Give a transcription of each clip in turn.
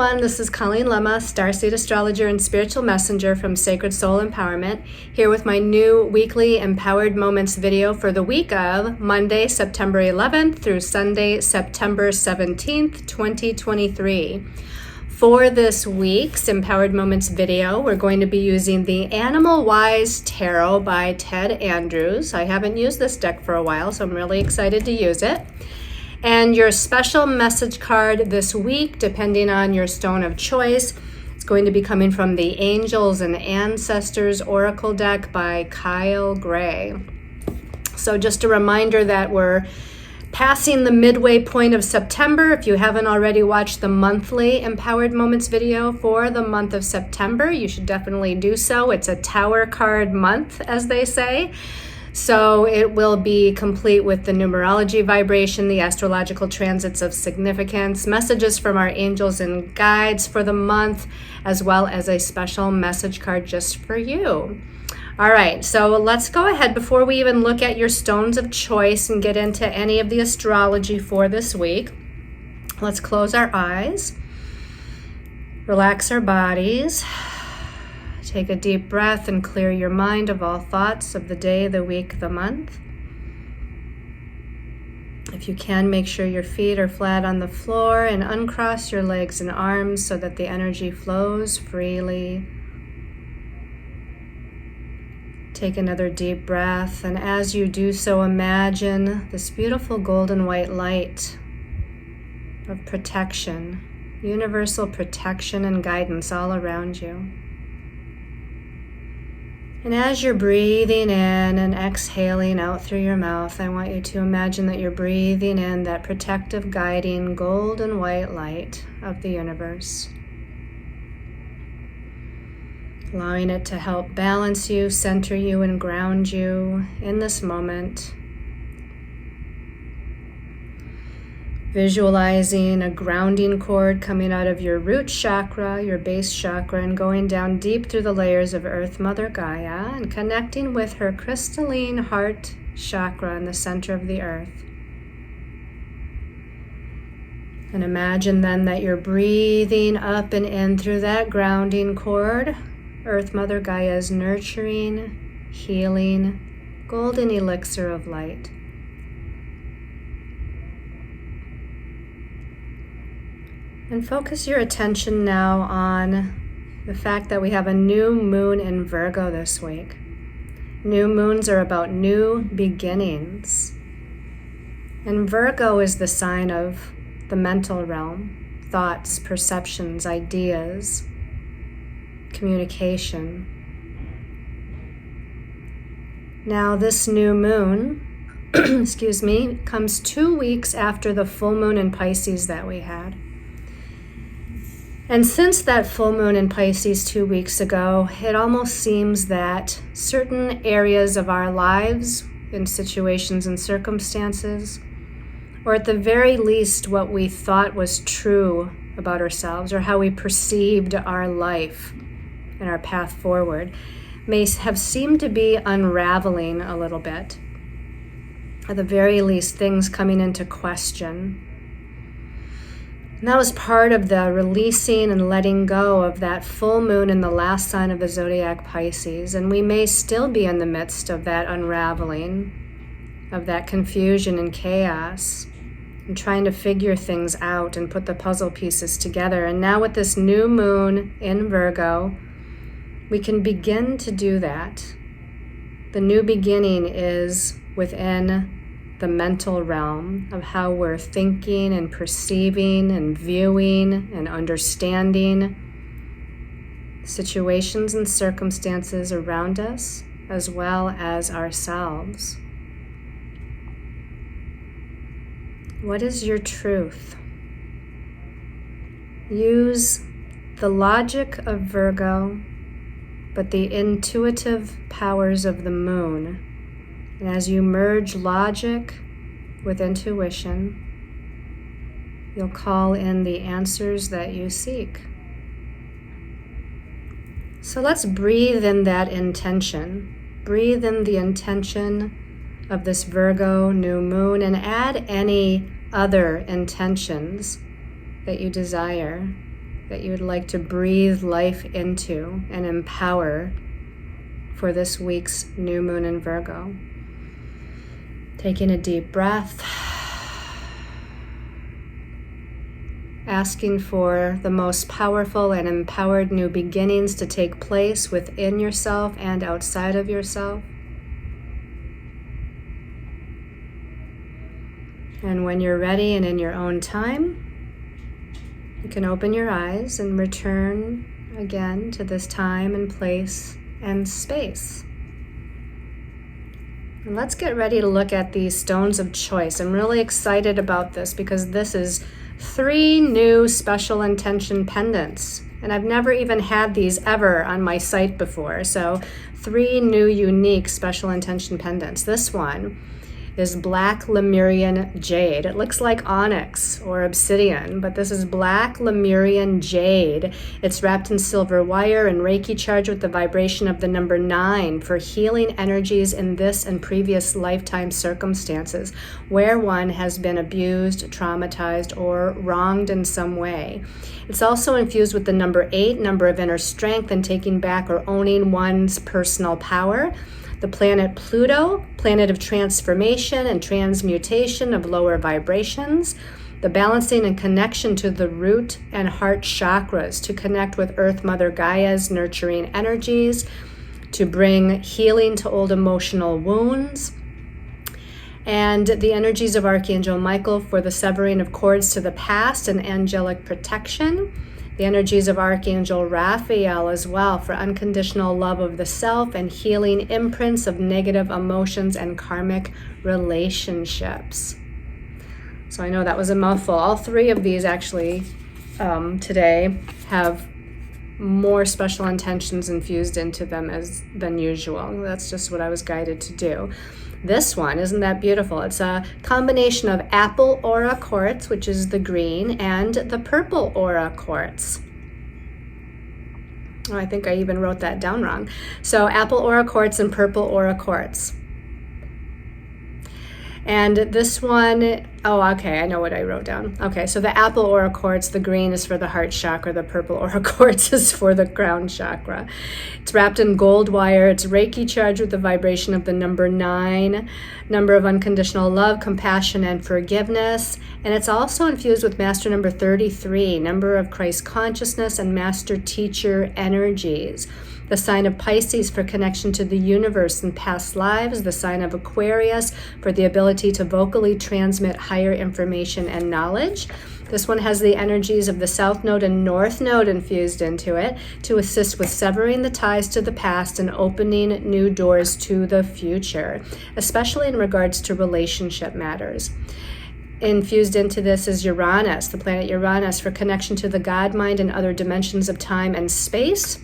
everyone, this is Colleen Lemma, Starseed Astrologer and Spiritual Messenger from Sacred Soul Empowerment, here with my new weekly Empowered Moments video for the week of Monday, September 11th through Sunday, September 17th, 2023. For this week's Empowered Moments video, we're going to be using the Animal Wise Tarot by Ted Andrews. I haven't used this deck for a while, so I'm really excited to use it. And your special message card this week, depending on your stone of choice, it's going to be coming from the Angels and Ancestors Oracle deck by Kyle Gray. So just a reminder that we're passing the midway point of September. If you haven't already watched the monthly Empowered Moments video for the month of September, you should definitely do so. It's a Tower card month, as they say. So it will be complete with the numerology vibration, the astrological transits of significance, messages from our angels and guides for the month, as well as a special message card just for you. All right, so let's go ahead before we even look at your stones of choice and get into any of the astrology for this week. Let's close our eyes, relax our bodies. Take a deep breath and clear your mind of all thoughts of the day, the week, the month. If you can, make sure your feet are flat on the floor and uncross your legs and arms so that the energy flows freely. Take another deep breath, and as you do so, imagine this beautiful golden white light of protection, universal protection and guidance all around you. And as you're breathing in and exhaling out through your mouth, I want you to imagine that you're breathing in that protective, guiding, golden white light of the universe. Allowing it to help balance you, center you, and ground you in this moment. Visualizing a grounding cord coming out of your root chakra, your base chakra, and going down deep through the layers of Earth Mother Gaia and connecting with her crystalline heart chakra in the center of the earth. And imagine then that you're breathing up and in through that grounding cord, Earth Mother Gaia's nurturing, healing, golden elixir of light. And focus your attention now on the fact that we have a new moon in Virgo this week. New moons are about new beginnings. And Virgo is the sign of the mental realm, thoughts, perceptions, ideas, communication. Now this new moon, comes 2 weeks after the full moon in Pisces that we had. And since that full moon in Pisces 2 weeks ago, it almost seems that certain areas of our lives, in situations and circumstances, or at the very least what we thought was true about ourselves or how we perceived our life and our path forward, may have seemed to be unraveling a little bit. At the very least, things coming into question. And that was part of the releasing and letting go of that full moon in the last sign of the zodiac, Pisces. And we may still be in the midst of that unraveling, of that confusion and chaos, and trying to figure things out and put the puzzle pieces together. And now with this new moon in Virgo, we can begin to do that. The new beginning is within the mental realm of how we're thinking and perceiving and viewing and understanding situations and circumstances around us, as well as ourselves. What is your truth? Use the logic of Virgo, but the intuitive powers of the moon. And as you merge logic with intuition, you'll call in the answers that you seek. So let's breathe in that intention. Breathe in the intention of this Virgo new moon and add any other intentions that you desire that you would like to breathe life into and empower for this week's new moon in Virgo. Taking a deep breath, asking for the most powerful and empowered new beginnings to take place within yourself and outside of yourself. And when you're ready and in your own time, you can open your eyes and return again to this time and place and space. And let's get ready to look at these stones of choice. I'm really excited about this because this is 3 new special intention pendants. And I've never even had these ever on my site before. So 3 new unique special intention pendants. This one is black Lemurian jade. It looks like onyx or obsidian, but this is black Lemurian jade. It's wrapped in silver wire and Reiki charged with the vibration of the number 9 for healing energies in this and previous lifetime circumstances where one has been abused, traumatized, or wronged in some way. It's also infused with the number 8, number of inner strength and taking back or owning one's personal power. The planet Pluto, planet of transformation and transmutation of lower vibrations. The balancing and connection to the root and heart chakras to connect with Earth Mother Gaia's nurturing energies, to bring healing to old emotional wounds. And the energies of Archangel Michael for the severing of cords to the past and angelic protection. The energies of Archangel Raphael as well for unconditional love of the self and healing imprints of negative emotions and karmic relationships. So I know that was a mouthful. All 3 of these actually today have more special intentions infused into them than usual. That's just what I was guided to do. This one, isn't that beautiful? It's a combination of apple aura quartz, which is the green, and the purple aura quartz. Oh, I think I even wrote that down wrong. So apple aura quartz and purple aura quartz. And this one, oh, okay, I know what I wrote down. Okay, so the apple aura quartz, the green is for the heart chakra, the purple aura quartz is for the crown chakra. It's wrapped in gold wire. It's Reiki charged with the vibration of the number 9, number of unconditional love, compassion, and forgiveness. And it's also infused with master number 33, number of Christ consciousness and master teacher energies. The sign of Pisces for connection to the universe and past lives, the sign of Aquarius for the ability to vocally transmit higher information and knowledge. This one has the energies of the South Node and North Node infused into it to assist with severing the ties to the past and opening new doors to the future, especially in regards to relationship matters. Infused into this is Uranus, the planet Uranus, for connection to the God mind and other dimensions of time and space.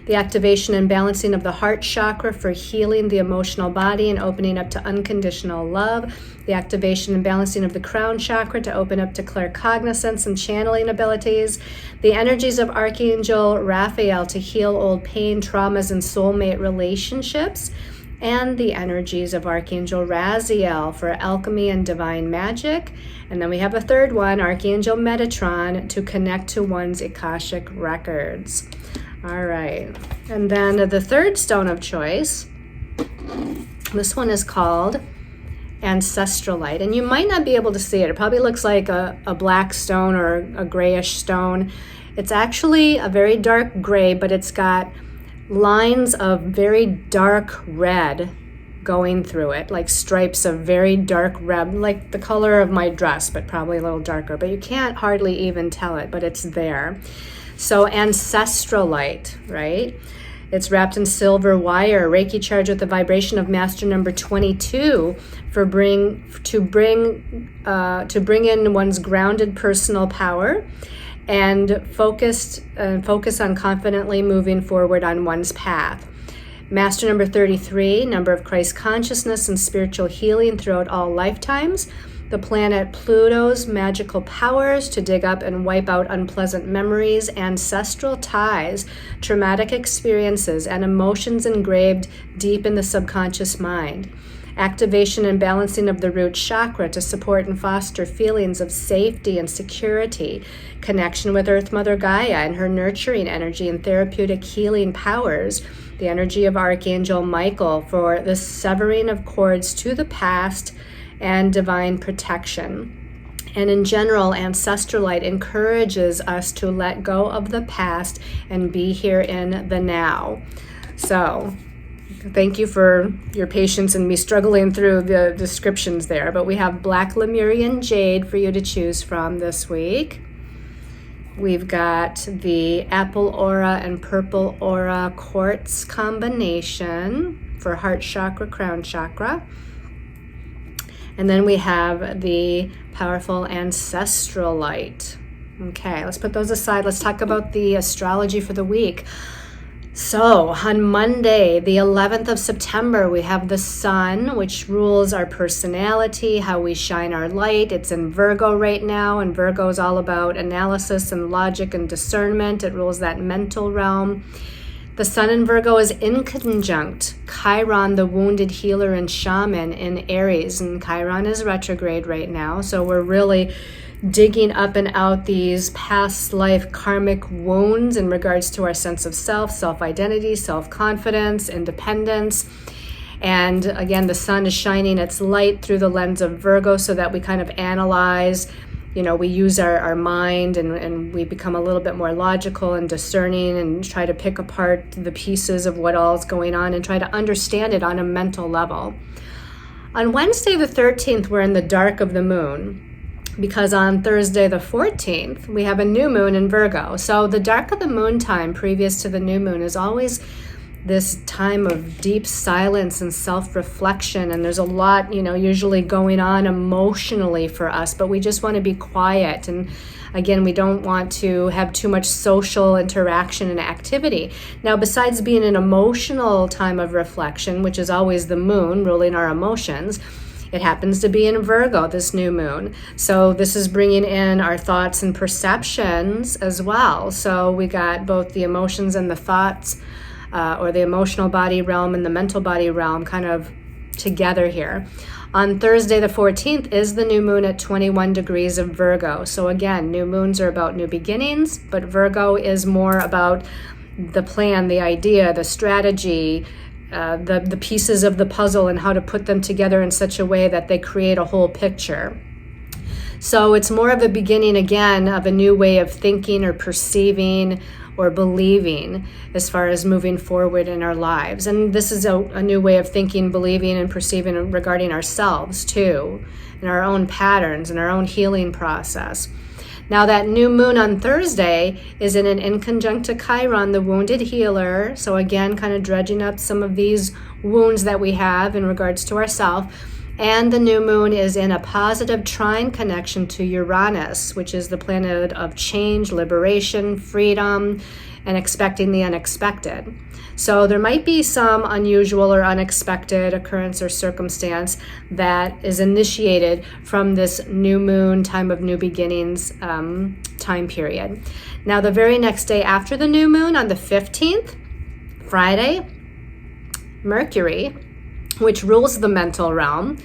The activation and balancing of the heart chakra for healing the emotional body and opening up to unconditional love. The activation and balancing of the crown chakra to open up to claircognizance and channeling abilities. The energies of Archangel Raphael to heal old pain, traumas, and soulmate relationships. And the energies of Archangel Raziel for alchemy and divine magic. And then we have a third one, Archangel Metatron, to connect to one's Akashic records. All right, and then the third stone of choice, this one is called Ancestralite, and you might not be able to see it. It probably looks like a black stone or a grayish stone. It's actually a very dark gray, but it's got lines of very dark red going through it, like stripes of very dark red, like the color of my dress, but probably a little darker, but you can't hardly even tell it, but it's there. So Ancestralite, right? It's wrapped in silver wire, Reiki charged with the vibration of master number 22 to bring in one's grounded personal power and focus on confidently moving forward on one's path. Master number 33, number of Christ consciousness and spiritual healing throughout all lifetimes. The planet Pluto's magical powers to dig up and wipe out unpleasant memories, ancestral ties, traumatic experiences, and emotions engraved deep in the subconscious mind. activation and balancing of the root chakra to support and foster feelings of safety and security, connection with Earth Mother Gaia and her nurturing energy and therapeutic healing powers, the energy of Archangel Michael for the severing of cords to the past and divine protection. And in general, Ancestral Light encourages us to let go of the past and be here in the now. So thank you for your patience and me struggling through the descriptions there. But we have Black Lemurian Jade for you to choose from this week. We've got the Apple Aura and Purple Aura Quartz combination for Heart Chakra, Crown Chakra. And then we have the powerful Ancestral Light. Okay, let's put those aside. Let's talk about the astrology for the week. So on Monday, the 11th of September, we have the Sun, which rules our personality, how we shine our light. It's in Virgo right now, and Virgo is all about analysis and logic and discernment. It rules that mental realm. The Sun in Virgo is inconjunct Chiron, the wounded healer and shaman, in Aries, and Chiron is retrograde right now, so we're really digging up and out these past life karmic wounds in regards to our sense of self, self-identity, self-confidence, independence. And again, the Sun is shining its light through the lens of Virgo so that we kind of analyze, we use our mind and we become a little bit more logical and discerning and try to pick apart the pieces of what all is going on and try to understand it on a mental level. On Wednesday the 13th, we're in the dark of the moon, because on Thursday the 14th, we have a new moon in Virgo. So the dark of the moon time previous to the new moon is always this time of deep silence and self-reflection, and there's a lot, usually going on emotionally for us, but we just want to be quiet. And again, we don't want to have too much social interaction and activity. Now, besides being an emotional time of reflection, which is always the moon ruling our emotions, it happens to be in Virgo, this new moon. So this is bringing in our thoughts and perceptions as well. So we got both the emotions and the thoughts, or the emotional body realm and the mental body realm kind of together here. On Thursday the 14th is the new moon at 21 degrees of Virgo. So again, new moons are about new beginnings, but Virgo is more about the plan, the idea, the strategy, the pieces of the puzzle and how to put them together in such a way that they create a whole picture. So it's more of a beginning again of a new way of thinking or perceiving or believing as far as moving forward in our lives. And this is a new way of thinking, believing, and perceiving regarding ourselves too, and our own patterns and our own healing process. Now that new moon on Thursday is in an inconjunct to Chiron, the wounded healer. So again, kind of dredging up some of these wounds that we have in regards to ourselves. And the new moon is in a positive trine connection to Uranus, which is the planet of change, liberation, freedom, and expecting the unexpected. So there might be some unusual or unexpected occurrence or circumstance that is initiated from this new moon, time of new beginnings time period. Now, the very next day after the new moon, on the 15th, Friday, Mercury, which rules the mental realm,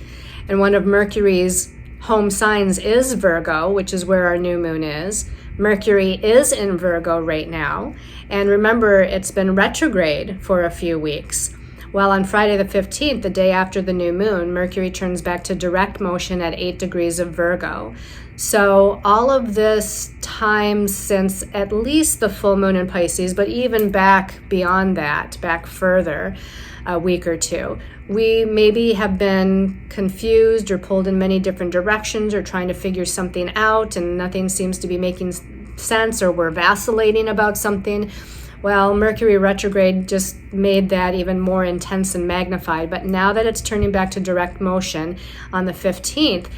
and one of Mercury's home signs is Virgo, which is where our new moon is. Mercury is in Virgo right now, and remember, it's been retrograde for a few weeks. Well, on Friday the 15th, the day after the new moon, Mercury turns back to direct motion at 8 degrees of Virgo. So all of this time since at least the full moon in Pisces, but even back beyond that, back further, a week or two, we maybe have been confused or pulled in many different directions or trying to figure something out, and nothing seems to be making sense, or we're vacillating about something. Well, Mercury retrograde just made that even more intense and magnified. But now that it's turning back to direct motion on the 15th,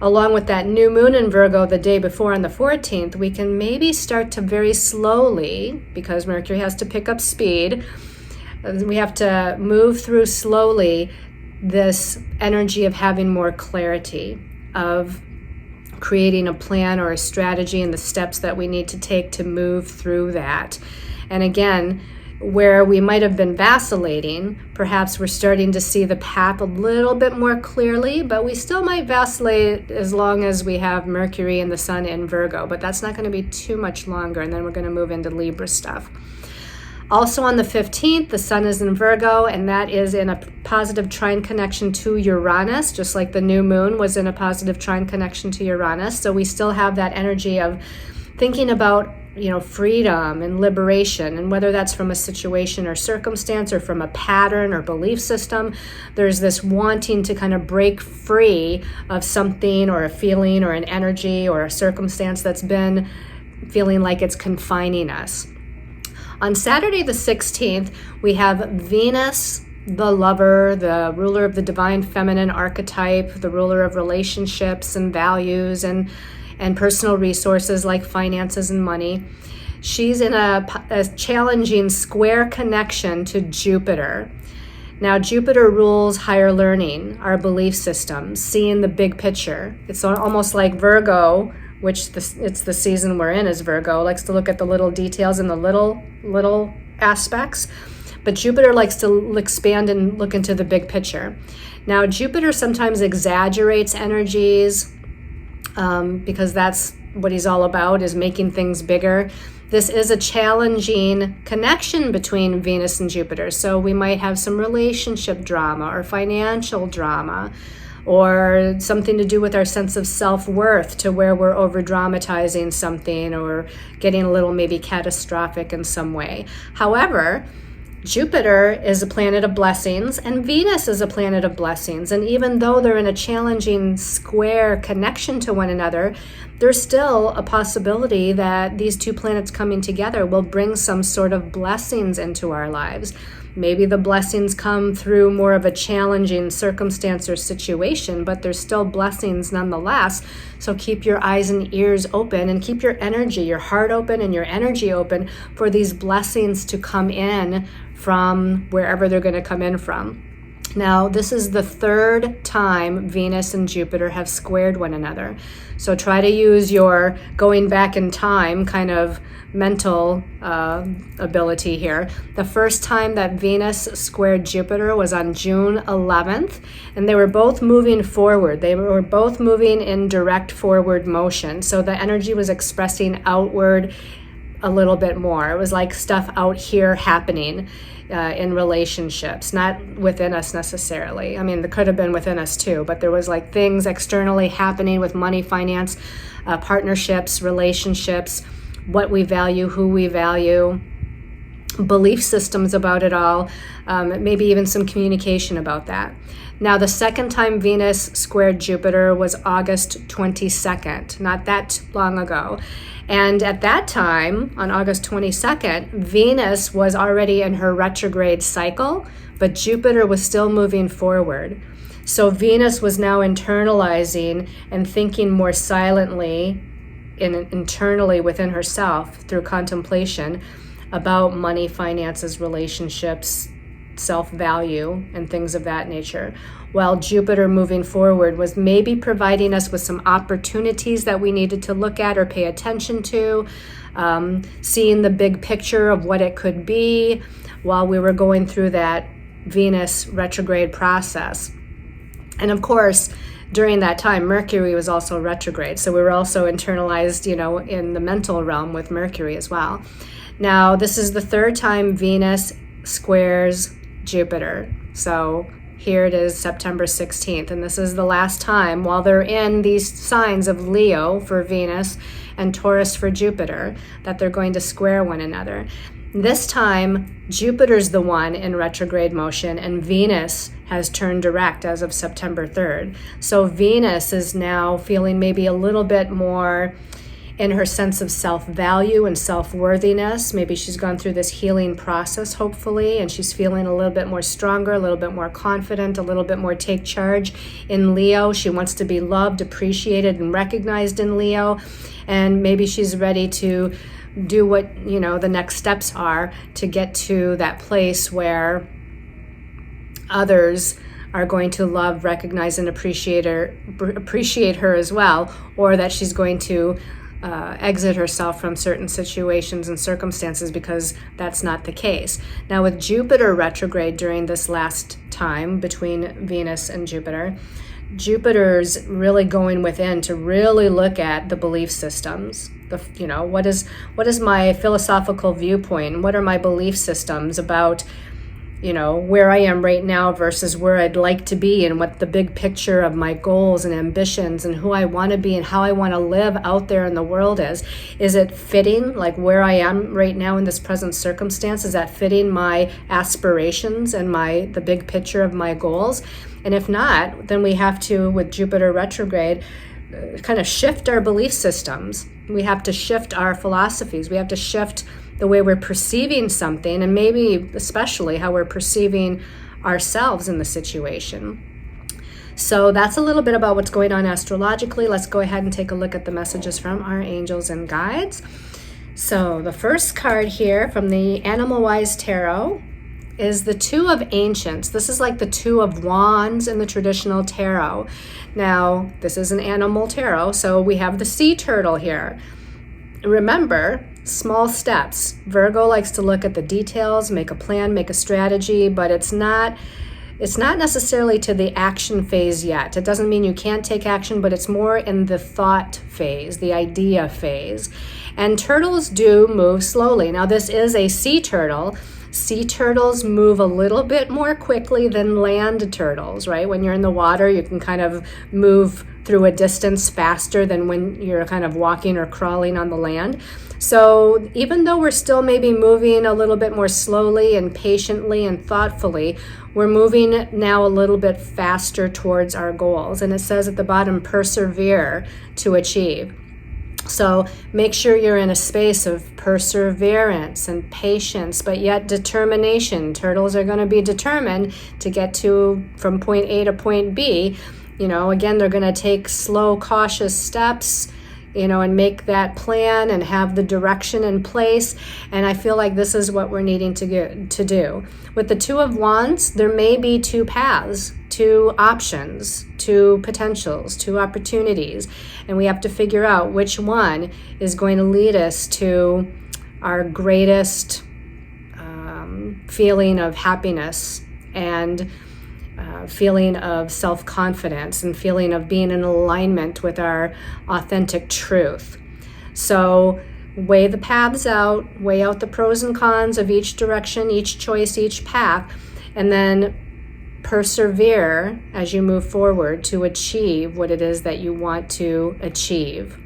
along with that new moon in Virgo the day before on the 14th, we can maybe start to very slowly, because Mercury has to pick up speed, we have to move through slowly this energy of having more clarity, of creating a plan or a strategy and the steps that we need to take to move through that. And again, where we might have been vacillating, perhaps we're starting to see the path a little bit more clearly, but we still might vacillate as long as we have Mercury and the Sun in Virgo, but that's not going to be too much longer, and then we're going to move into Libra stuff. Also on the 15th, the Sun is in Virgo, and that is in a positive trine connection to Uranus, just like the new moon was in a positive trine connection to Uranus. So we still have that energy of thinking about, freedom and liberation, and whether that's from a situation or circumstance or from a pattern or belief system, there's this wanting to kind of break free of something or a feeling or an energy or a circumstance that's been feeling like it's confining us. On Saturday the 16th, we have Venus, the lover, the ruler of the divine feminine archetype, the ruler of relationships and values and personal resources like finances and money. She's in a challenging square connection to Jupiter. Now, Jupiter rules higher learning, our belief systems, seeing the big picture. It's almost like Virgo, which it's the season we're in is Virgo, likes to look at the little details and the little aspects. But Jupiter likes to expand and look into the big picture. Now, Jupiter sometimes exaggerates energies, because that's what he's all about, is making things bigger. This is a challenging connection between Venus and Jupiter. So we might have some relationship drama or financial drama or something to do with our sense of self-worth, to where we're over-dramatizing something or getting a little maybe catastrophic in some way. However, Jupiter is a planet of blessings and Venus is a planet of blessings. And even though they're in a challenging square connection to one another, there's still a possibility that these two planets coming together will bring some sort of blessings into our lives. Maybe the blessings come through more of a challenging circumstance or situation, but there's still blessings nonetheless. So keep your eyes and ears open and keep your energy, your heart open and your energy open for these blessings to come in from wherever they're going to come in from. Now, this is the third time Venus and Jupiter have squared one another. So try to use your going back in time kind of mental ability here. The first time that Venus squared Jupiter was on June 11th, and they were both moving forward. They were both moving in direct forward motion. So the energy was expressing outward a little bit more. It was like stuff out here happening in relationships, not within us necessarily. I mean, there could have been within us too, but there was like things externally happening with money, finance, partnerships, relationships, what we value, who we value, belief systems about it all, maybe even some communication about that. Now, the second time Venus squared Jupiter was August 22nd, not that long ago. And at that time, on August 22nd, Venus was already in her retrograde cycle, but Jupiter was still moving forward. So Venus was now internalizing and thinking more silently and internally within herself through contemplation about money, finances, relationships, self-value, and things of that nature. While Jupiter moving forward was maybe providing us with some opportunities that we needed to look at or pay attention to, seeing the big picture of what it could be while we were going through that Venus retrograde process. And of course, during that time, Mercury was also retrograde. So we were also internalized, in the mental realm with Mercury as well. Now, this is the third time Venus squares Jupiter. So here it is, September 16th. And this is the last time while they're in these signs of Leo for Venus and Taurus for Jupiter that they're going to square one another. This time, Jupiter's the one in retrograde motion and Venus has turned direct as of September 3rd. So Venus is now feeling maybe a little bit more in her sense of self-value and self-worthiness. Maybe she's gone through this healing process, hopefully, and she's feeling a little bit more stronger, a little bit more confident, a little bit more take charge in Leo. She wants to be loved, appreciated, and recognized in Leo. And maybe she's ready to do what, the next steps are to get to that place where others are going to love, recognize, and appreciate her as well, or that she's going to exit herself from certain situations and circumstances, because that's not the case. Now with Jupiter retrograde during this last time between Venus and Jupiter's really going within to really look at the belief systems. What is my philosophical viewpoint? What are my belief systems about where I am right now versus where I'd like to be, and what the big picture of my goals and ambitions and who I want to be and how I want to live out there in the world is. Is it fitting, like where I am right now in this present circumstance? Is that fitting my aspirations and the big picture of my goals? And if not, then we have to, with Jupiter retrograde, kind of shift our belief systems. We have to shift our philosophies. We have to shift the way we're perceiving something, and maybe especially how we're perceiving ourselves in the situation. So that's a little bit about what's going on astrologically. Let's go ahead and take a look at the messages from our angels and guides. So the first card here from the Animal Wise Tarot is the Two of Ancients. This is like the Two of Wands in the traditional tarot. Now, this is an animal tarot, so we have the sea turtle here. Remember, small steps. Virgo likes to look at the details, make a plan, make a strategy, but it's not necessarily to the action phase yet. It doesn't mean you can't take action, but it's more in the thought phase, the idea phase. And turtles do move slowly. Now, this is a sea turtle. Sea turtles move a little bit more quickly than land turtles, right? When you're in the water, you can kind of move through a distance faster than when you're kind of walking or crawling on the land. So even though we're still maybe moving a little bit more slowly and patiently and thoughtfully, we're moving now a little bit faster towards our goals. And it says at the bottom, persevere to achieve. So make sure you're in a space of perseverance and patience, but yet determination. Turtles are going to be determined to get from point A to point B. Again, they're going to take slow, cautious steps, and make that plan and have the direction in place. And I feel like this is what we're needing to do. With the Two of Wands, there may be two paths, two options, two potentials, two opportunities. And we have to figure out which one is going to lead us to our greatest feeling of happiness and feeling of self-confidence and feeling of being in alignment with our authentic truth. So weigh the paths out, weigh out the pros and cons of each direction, each choice, each path, and then persevere as you move forward to achieve what it is that you want to achieve.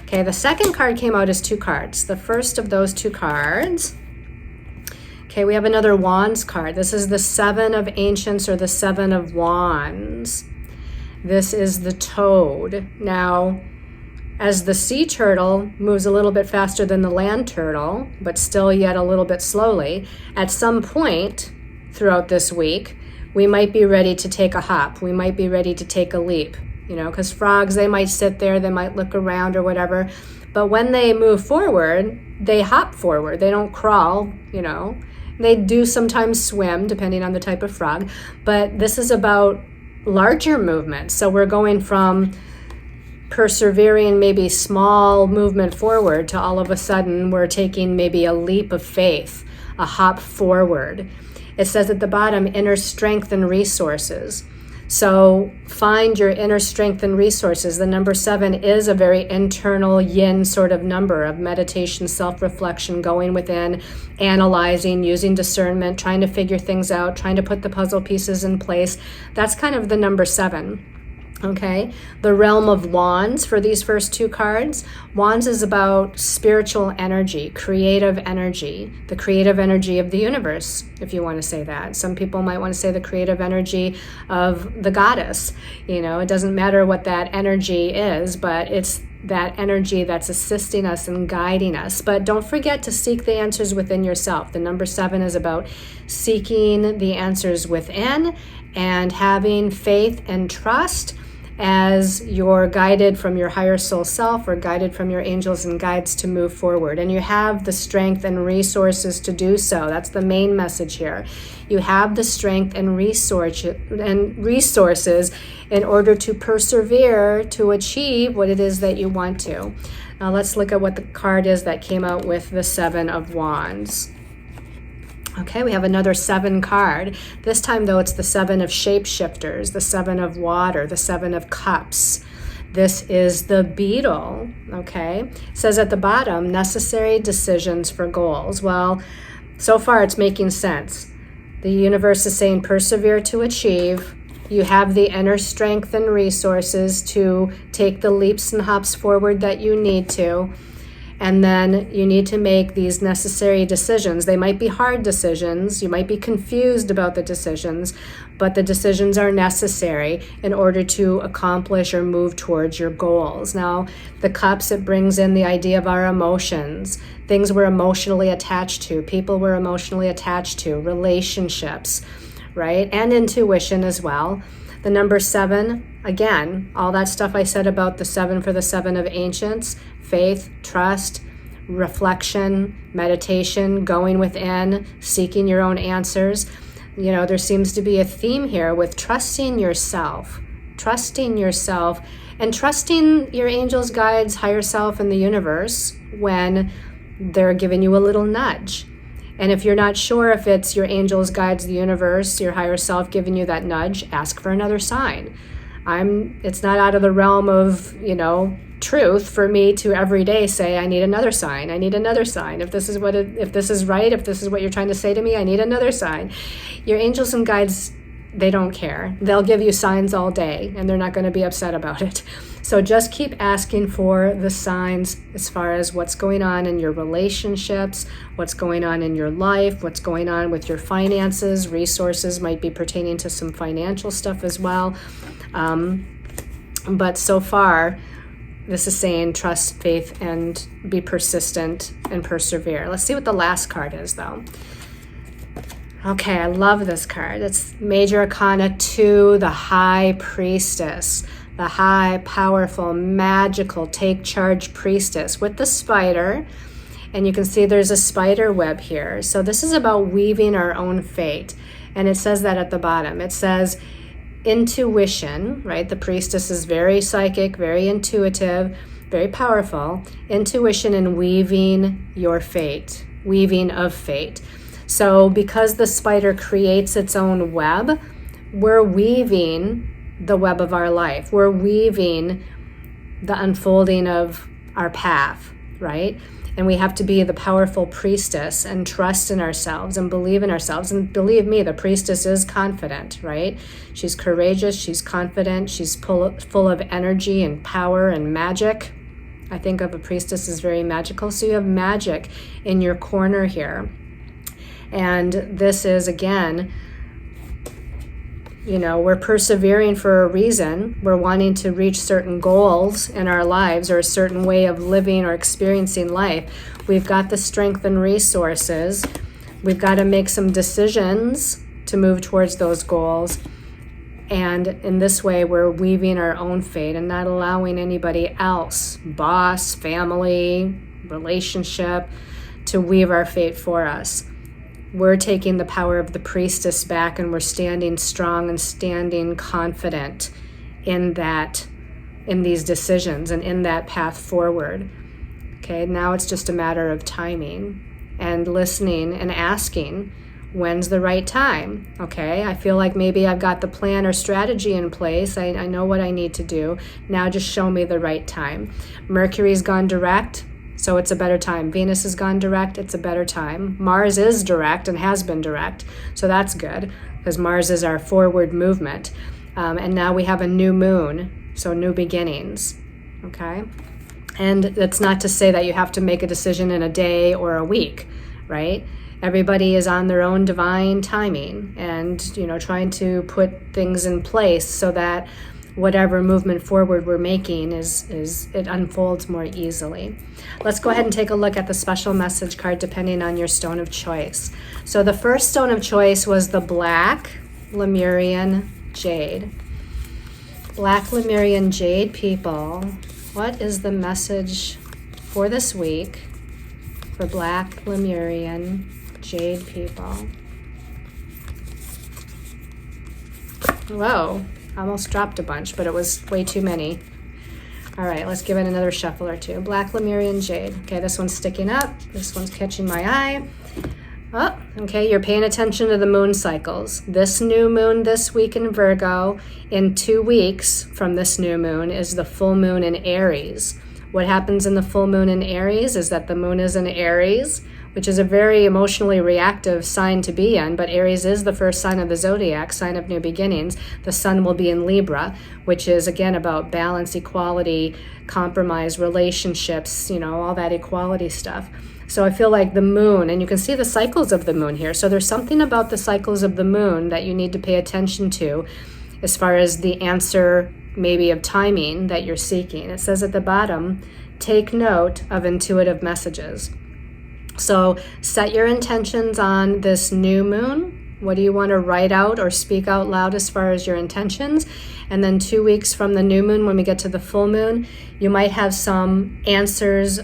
Okay, the second card came out as two cards. The first of those two cards, okay, we have another Wands card. This is the Seven of Ancients, or the Seven of Wands. This is the Toad. Now, as the sea turtle moves a little bit faster than the land turtle, but still yet a little bit slowly, at some point throughout this week, we might be ready to take a hop. We might be ready to take a leap, because frogs, they might sit there, they might look around or whatever. But when they move forward, they hop forward. They don't crawl, They do sometimes swim, depending on the type of frog. But this is about larger movements. So we're going from persevering maybe small movement forward to all of a sudden we're taking maybe a leap of faith, a hop forward. It says at the bottom, inner strength and resources. So find your inner strength and resources. The number 7 is a very internal yin sort of number of meditation, self-reflection, going within, analyzing, using discernment, trying to figure things out, trying to put the puzzle pieces in place. That's kind of the number 7. Okay, the realm of Wands for these first two cards. Wands is about spiritual energy, creative energy, the creative energy of the universe, if you want to say that. Some people might want to say the creative energy of the goddess. It doesn't matter what that energy is, but it's that energy that's assisting us and guiding us. But don't forget to seek the answers within yourself. The number 7 is about seeking the answers within and having faith and trust as you're guided from your higher soul self or guided from your angels and guides to move forward. And you have the strength and resources to do so. That's the main message here. You have the strength and resources in order to persevere to achieve what it is that you want to. Now let's look at what the card is that came out with the Seven of Wands. Okay, we have another 7 card. This time, though, it's the 7 of shapeshifters, the 7 of water, the 7 of cups. This is the beetle, okay? It says at the bottom, necessary decisions for goals. Well, so far it's making sense. The universe is saying persevere to achieve. You have the inner strength and resources to take the leaps and hops forward that you need to. And then you need to make these necessary decisions. They might be hard decisions. You might be confused about the decisions, but the decisions are necessary in order to accomplish or move towards your goals. Now, the cups, it brings in the idea of our emotions, things we're emotionally attached to, people we're emotionally attached to, relationships, right? And intuition as well. The number 7, again, all that stuff I said about the 7 for the 7 of ancients, faith, trust, reflection, meditation, going within, seeking your own answers. You know, there seems to be a theme here with trusting yourself, and trusting your angels, guides, higher self, and the universe when they're giving you a little nudge. And if you're not sure if it's your angels, guides, the universe, your higher self giving you that nudge, ask for another sign. It's not out of the realm of, truth for me to every day say, I need another sign. I need another sign. If this is if this is right, if this is what you're trying to say to me, I need another sign. Your angels and guides, they don't care. They'll give you signs all day and they're not going to be upset about it. So just keep asking for the signs as far as what's going on in your relationships, what's going on in your life, what's going on with your finances. Resources might be pertaining to some financial stuff as well. But so far, this is saying trust, faith, and be persistent and persevere. Let's see what the last card is, though. Okay, I love this card. It's Major Arcana 2, the High Priestess. The high, powerful, magical, take charge priestess with the spider. And you can see there's a spider web here. So this is about weaving our own fate. And it says that at the bottom. It says intuition, right? The priestess is very psychic, very intuitive, very powerful. Intuition and weaving your fate, weaving of fate. So because the spider creates its own web, we're weaving the web of our life. We're weaving the unfolding of our path, right? And we have to be the powerful priestess and trust in ourselves and believe in ourselves. And believe me, the priestess is confident, right? She's courageous, she's confident, she's full of energy and power and magic. I think of a priestess as very magical. So you have magic in your corner here. And this is, again, we're persevering for a reason. We're wanting to reach certain goals in our lives or a certain way of living or experiencing life. We've got the strength and resources. We've got to make some decisions to move towards those goals. And in this way, we're weaving our own fate and not allowing anybody else, boss, family, relationship, to weave our fate for us. We're taking the power of the priestess back and we're standing strong and standing confident in these decisions and in that path forward. Okay, now it's just a matter of timing and listening and asking, when's the right time? Okay, I feel like maybe I've got the plan or strategy in place. I know what I need to do. Now just show me the right time. Mercury's gone direct. So it's a better time. Venus has gone direct. It's a better time. Mars is direct and has been direct. So that's good because Mars is our forward movement. And now we have a new moon. So new beginnings. Okay. And that's not to say that you have to make a decision in a day or a week, right? Everybody is on their own divine timing and, trying to put things in place so that whatever movement forward we're making it unfolds more easily. Let's go ahead and take a look at the special message card depending on your stone of choice. So the first stone of choice was the black Lemurian jade. Black Lemurian Jade people, what is the message for this week for Black Lemurian Jade people? Whoa, I almost dropped a bunch, but it was way too many. All right, let's give it another shuffle or two. Black Lemurian Jade. Okay, this one's sticking up. This one's catching my eye. Oh, okay, you're paying attention to the moon cycles. This new moon this week in Virgo, in 2 weeks from this new moon, is the full moon in Aries. What happens in the full moon in Aries is that the moon is in Aries, which is a very emotionally reactive sign to be in, but Aries is the first sign of the zodiac, sign of new beginnings. The sun will be in Libra, which is, again, about balance, equality, compromise, relationships, all that equality stuff. So I feel like the moon, and you can see the cycles of the moon here. So there's something about the cycles of the moon that you need to pay attention to as far as the answer maybe of timing that you're seeking. It says at the bottom, take note of intuitive messages. So set your intentions on this new moon. What do you want to write out or speak out loud as far as your intentions? And then 2 weeks from the new moon, when we get to the full moon, you might have some answers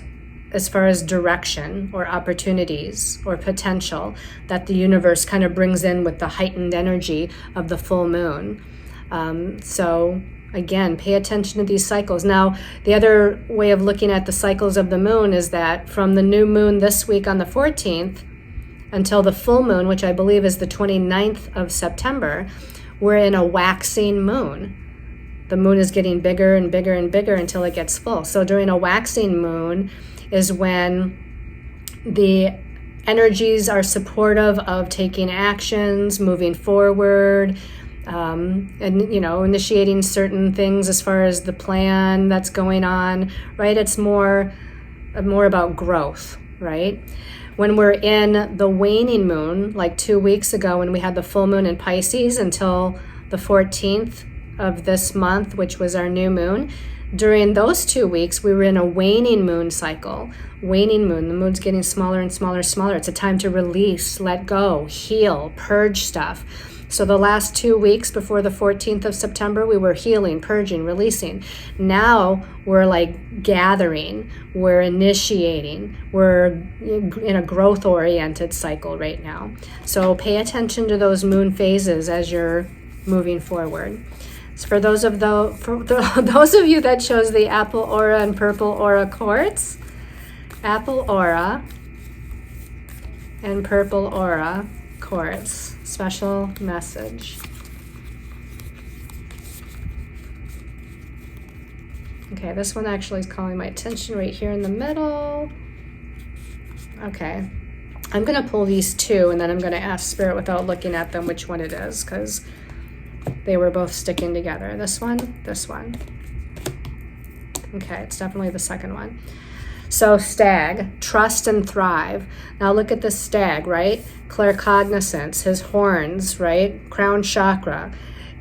as far as direction or opportunities or potential that the universe kind of brings in with the heightened energy of the full moon. So again, pay attention to these cycles. Now, the other way of looking at the cycles of the moon is that from the new moon this week on the 14th until the full moon, which I believe is the 29th of September, we're in a waxing moon. The moon is getting bigger and bigger and bigger until it gets full. So during a waxing moon is when the energies are supportive of taking actions, moving forward, and initiating certain things as far as the plan that's going on, right? It's more about growth, right? When we're in the waning moon, like 2 weeks ago when we had the full moon in Pisces until the 14th of this month, which was our new moon, during those 2 weeks, we were in a waning moon cycle. Waning moon, the moon's getting smaller and smaller and smaller. It's a time to release, let go, heal, purge stuff. So the last 2 weeks before the 14th of September, we were healing, purging, releasing. Now we're like gathering, we're initiating, we're in a growth-oriented cycle right now. So pay attention to those moon phases as you're moving forward. So for those of you that chose the Apple Aura and Purple Aura quartz, Apple Aura and Purple Aura quartz, special message. Okay, this one actually is calling my attention right here in the middle. Okay, I'm going to pull these two and then I'm going to ask Spirit without looking at them which one it is, because they were both sticking together. This one, this one. Okay, it's definitely the second one. So stag, trust and thrive. Now look at the stag, right? Claircognizance, his horns, right? Crown chakra,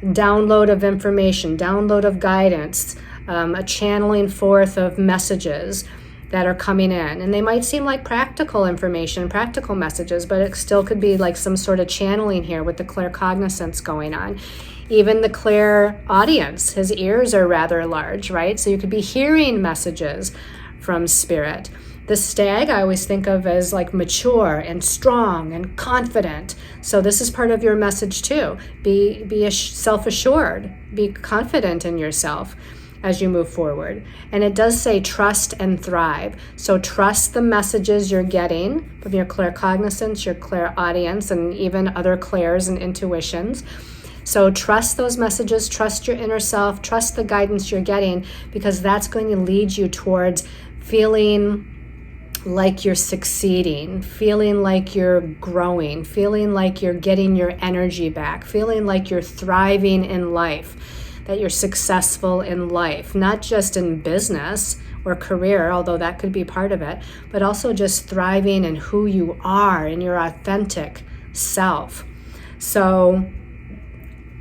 download of information, download of guidance, a channeling forth of messages that are coming in. And they might seem like practical information, practical messages, but it still could be like some sort of channeling here with the claircognizance going on. Even the clairaudience, his ears are rather large, right? So you could be hearing messages from Spirit. The stag I always think of as like mature and strong and confident. So this is part of your message too. Be self-assured, be confident in yourself as you move forward. And it does say trust and thrive. So trust the messages you're getting from your claircognizance, your clairaudience, and even other clairs and intuitions. So trust those messages, trust your inner self, trust the guidance you're getting, because that's going to lead you towards feeling like you're succeeding, feeling like you're growing, feeling like you're getting your energy back, feeling like you're thriving in life, that you're successful in life, not just in business or career, although that could be part of it, but also just thriving in who you are, in your authentic self. So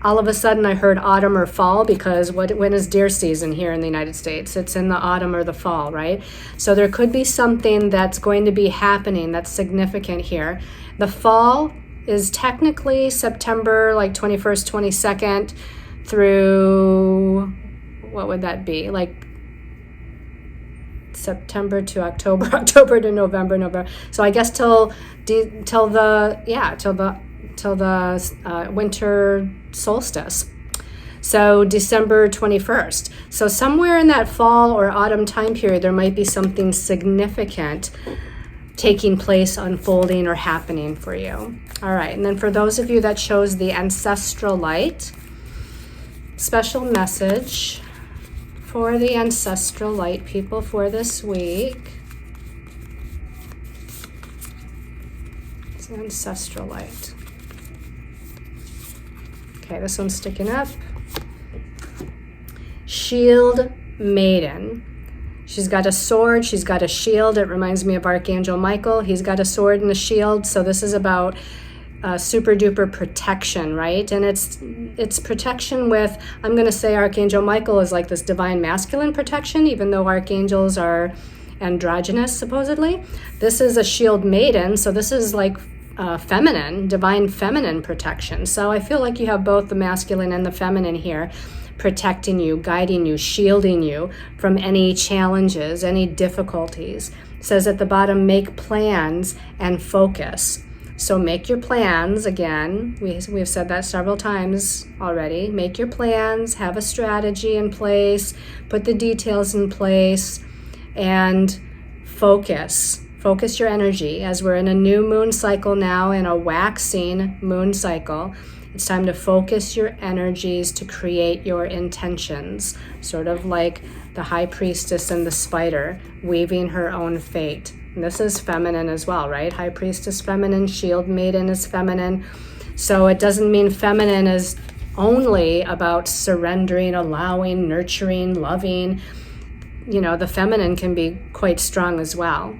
all of a sudden I heard autumn or fall, because when is deer season here in the United States? It's in the autumn or the fall, right? So there could be something that's going to be happening that's significant here. The fall is technically September like 21st, 22nd through what would that be? Like September to October, October to November. So I guess till the winter solstice. So December 21st. So somewhere in that fall or autumn time period, there might be something significant taking place, unfolding, or happening for you. All right, and then for those of you that chose the ancestral light, special message for the ancestral light people for this week. It's ancestral light. Okay, this one's sticking up. Shield Maiden. She's got a sword, she's got a shield. It reminds me of Archangel Michael. He's got a sword and a shield. So this is about super duper protection, right? And it's protection with, I'm going to say Archangel Michael is like this divine masculine protection, even though archangels are androgynous, supposedly. This is a shield maiden, so this is like feminine, divine feminine protection. So I feel like you have both the masculine and the feminine here, protecting you, guiding you, shielding you from any challenges, any difficulties. It says at the bottom, make plans and focus. So make your plans, again, we've said that several times already. Make your plans, have a strategy in place, put the details in place, and focus. Focus your energy. As we're in a new moon cycle now, in a waxing moon cycle, it's time to focus your energies to create your intentions, sort of like the high priestess and the spider weaving her own fate. And this is feminine as well, right? High priestess feminine, shield maiden is feminine. So it doesn't mean feminine is only about surrendering, allowing, nurturing, loving. You know, the feminine can be quite strong as well.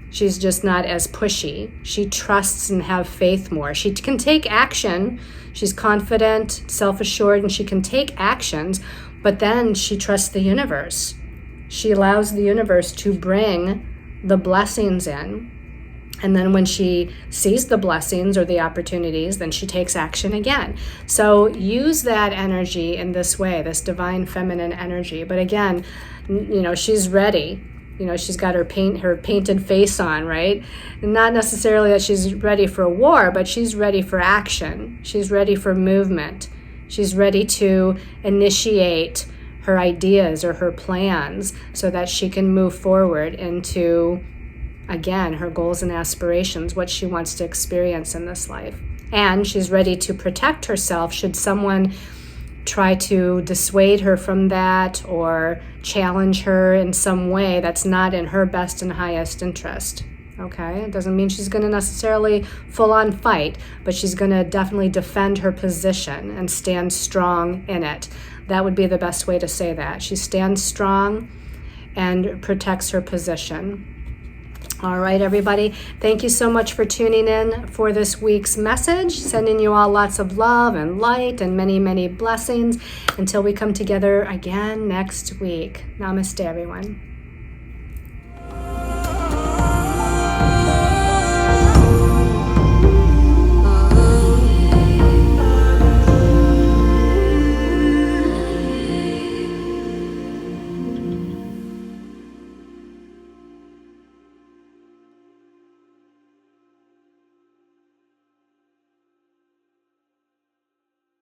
She's just not as pushy. She trusts and have faith more. She can take action. She's confident, self-assured, and she can take actions, but then she trusts the universe. She allows the universe to bring the blessings in. And then when she sees the blessings or the opportunities, then she takes action again. So use that energy in this way, this divine feminine energy. But again, you know, she's ready. You know, she's got her painted face on, right? And not necessarily that she's ready for war, but she's ready for action. She's ready for movement. She's ready to initiate her ideas or her plans so that she can move forward into, again, her goals and aspirations, what she wants to experience in this life. And she's ready to protect herself should someone try to dissuade her from that or challenge her in some way that's not in her best and highest interest. Okay, it doesn't mean she's going to necessarily full on fight, but she's going to definitely defend her position and stand strong in it. That would be the best way to say that. She stands strong and protects her position. All right, everybody. Thank you so much for tuning in for this week's message. Sending you all lots of love and light and many, many blessings until we come together again next week. Namaste, everyone.